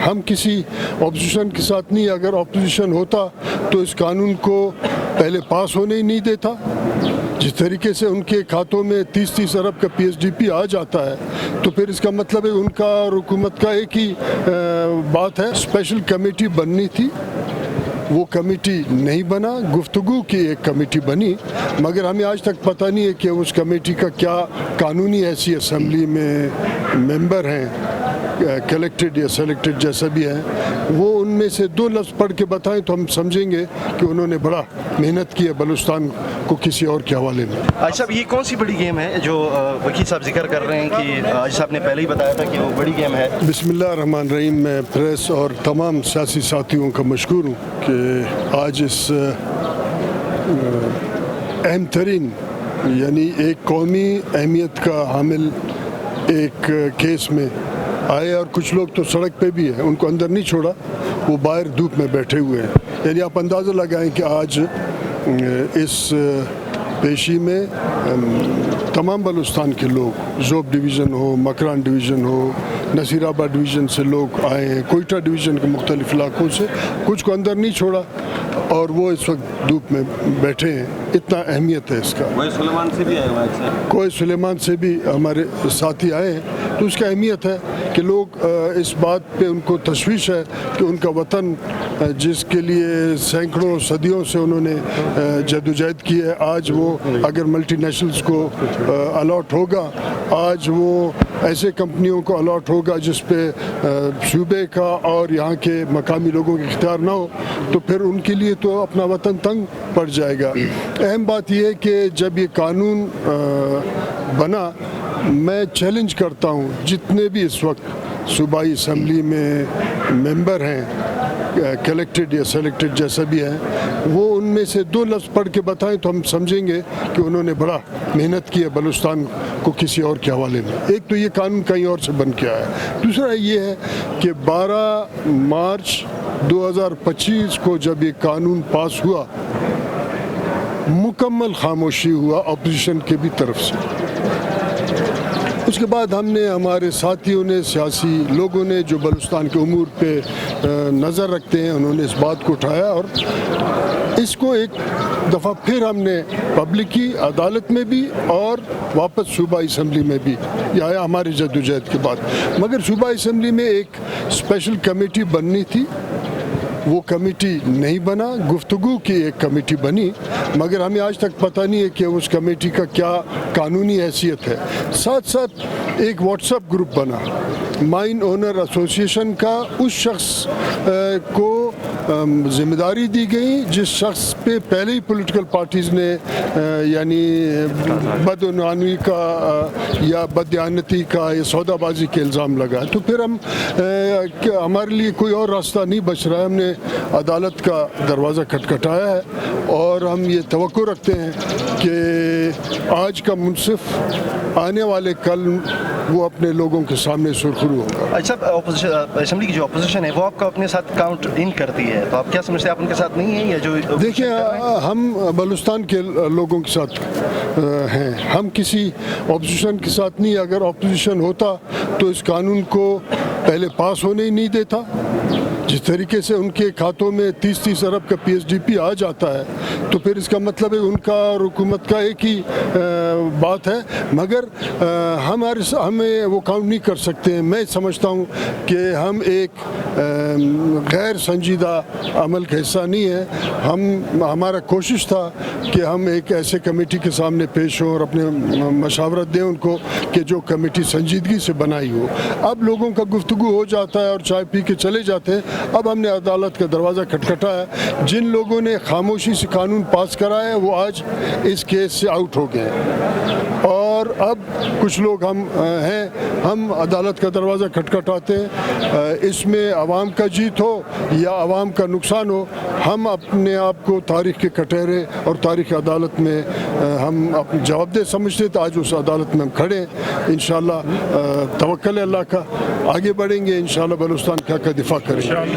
ہم کسی اپوزیشن کے ساتھ نہیں. اگر اپوزیشن ہوتا تو اس قانون کو پہلے پاس ہونے ہی نہیں دیتا. جس طریقے سے ان کے کھاتوں میں 30 ارب کا PSDP آ جاتا ہے تو پھر اس کا مطلب ہے ان کا اور حکومت کا ایک ہی بات ہے. اسپیشل کمیٹی بننی تھی, وہ کمیٹی نہیں بنا. گفتگو کی ایک کمیٹی بنی, مگر ہمیں آج تک پتہ نہیں ہے کہ اس کمیٹی کا کیا قانونی ایسی اسمبلی میں ممبر ہیں, کلیکٹڈ یا سلیکٹڈ جیسا بھی ہیں, وہ ان میں سے 2 لفظ پڑھ کے بتائیں تو ہم سمجھیں گے کہ انہوں نے بڑا محنت کی ہے بلوچستان کو کسی اور کے حوالے میں. آج صاحب یہ کون سی بڑی گیم ہے جو وکیل صاحب ذکر کر رہے ہیں کہ آج صاحب نے پہلے ہی بتایا تھا کہ وہ بڑی گیم ہے؟ بسم اللہ الرحمن الرحیم. میں پریس اور تمام سیاسی ساتھیوں کا مشکور ہوں کہ آج اس اہم ترین یعنی ایک قومی اہمیت کا حامل ایک کیس میں آئے, اور کچھ لوگ تو سڑک پہ بھی ہیں, ان کو اندر نہیں چھوڑا, وہ باہر دھوپ میں بیٹھے ہوئے ہیں. یعنی آپ اندازہ لگائیں کہ آج اس پیشی میں تمام بلوچستان کے لوگ, ذوب ڈویژن ہو, مکران ڈویژن ہو, نصیر آباد ڈویژن سے لوگ آئے ہیں, کوئٹہ ڈویژن کے مختلف علاقوں سے, کچھ کو اندر نہیں چھوڑا اور وہ اس وقت دھوپ میں بیٹھے ہیں. اتنا اہمیت ہے اس کا. کوئی سلیمان سے بھی آئے ہوئے ہیں, کوئی سلیمان سے بھی ہمارے ساتھی آئے ہیں, تو اس کا اہمیت ہے کہ لوگ اس بات پہ ان کو تشویش ہے کہ ان کا وطن جس کے لیے سینکڑوں صدیوں سے انہوں نے جدوجہد کی ہے, آج وہ اگر ملٹی نیشنلز کو الاٹ ہوگا, آج وہ ایسے کمپنیوں کو الاٹ ہوگا جس پہ صوبے کا اور یہاں کے مقامی لوگوں کے اختیار نہ ہو, تو پھر ان کے لیے تو اپنا وطن تنگ پڑ جائے گا. اہم بات یہ ہے کہ جب یہ قانون بنا, میں چیلنج کرتا ہوں جتنے بھی اس وقت صوبائی اسمبلی میں ممبر ہیں, کلیکٹڈ یا سلیکٹڈ جیسا بھی ہیں, وہ ان میں سے 2 لفظ پڑھ کے بتائیں تو ہم سمجھیں گے کہ انہوں نے بڑا محنت کی ہے بلوچستان کو کسی اور کے حوالے میں. ایک تو یہ قانون کہیں اور سے بن کے آیا ہے. دوسرا یہ ہے کہ 12 مارچ 2025 کو جب یہ قانون پاس ہوا, مکمل خاموشی ہوا اپوزیشن کے بھی طرف سے. اس کے بعد ہم نے, ہمارے ساتھیوں نے, سیاسی لوگوں نے جو بلوچستان کے امور پہ نظر رکھتے ہیں, انہوں نے اس بات کو اٹھایا اور اس کو ایک دفعہ پھر ہم نے پبلکی عدالت میں بھی اور واپس صوبائی اسمبلی میں بھی آیا ہماری جدوجہد کے بعد. مگر صوبائی اسمبلی میں ایک اسپیشل کمیٹی بننی تھی, وہ کمیٹی نہیں بنا. گفتگو کی ایک کمیٹی بنی, مگر ہمیں آج تک پتہ نہیں ہے کہ اس کمیٹی کا کیا قانونی حیثیت ہے. ساتھ ساتھ ایک واٹس ایپ گروپ بنا مائن اونر ایسوسیشن کا. اس شخص کو ذمہ داری دی گئی جس شخص پہ پہلے ہی پولیٹیکل پارٹیز نے یعنی بدعنوانی کا یا بددیانتی کا یا سودا بازی کے الزام لگا. تو پھر ہمارے لیے کوئی اور راستہ نہیں بچ رہا ہے. ہم نے عدالت کا دروازہ کھٹکھٹایا ہے اور ہم یہ توقع رکھتے ہیں کہ آج کا منصف آنے والے کل وہ اپنے لوگوں کے سامنے سرخرو ہوگا. اچھا, اسمبلی کی جو اپوزیشن ہے وہ آپ کو اپنے ساتھ کاؤنٹ ان کرتی ہے, تو آپ کیا سمجھتے ہیں آپ ان کے ساتھ نہیں ہیں یا جو؟ دیکھیں, ہم بلوچستان کے لوگوں کے ساتھ ہیں, ہم کسی اپوزیشن کے ساتھ نہیں. اگر اپوزیشن ہوتا تو اس قانون کو پہلے پاس ہونے ہی نہیں دیتا. جس طریقے سے ان کے کھاتوں میں 30 ارب کا PSDP آ جاتا ہے تو پھر اس کا مطلب ہے ان کا اور حکومت کا ایک ہی بات ہے. مگر ہمیں وہ کام نہیں کر سکتے ہیں. میں سمجھتا ہوں کہ ہم ایک غیر سنجیدہ عمل کا حصہ نہیں ہے. ہمارا کوشش تھا کہ ہم ایک ایسے کمیٹی کے سامنے پیش ہوں اور اپنے مشاورت دیں ان کو کہ جو کمیٹی سنجیدگی سے بنائی ہو. اب لوگوں کا گفتگو ہو جاتا ہے اور چائے پی کے چلے جاتے ہیں. اب ہم نے عدالت کا دروازہ کھٹکھٹایا. جن لوگوں نے خاموشی سے قانون پاس کرایا ہے وہ آج اس کیس سے آؤٹ ہو گئے ہیں اور اب کچھ لوگ ہم عدالت کا دروازہ کھٹکھٹاتے ہیں. اس میں عوام کا جیت ہو یا عوام کا نقصان ہو, ہم اپنے آپ کو تاریخ کے کٹہرے اور تاریخ عدالت میں ہم اپنے جواب دہ سمجھتے تھے. آج اس عدالت میں ہم کھڑے ہیں. انشاءاللہ توکل ہے اللہ کا, آگے بڑھیں گے, انشاءاللہ بلوچستان کا دفاع کریں گے.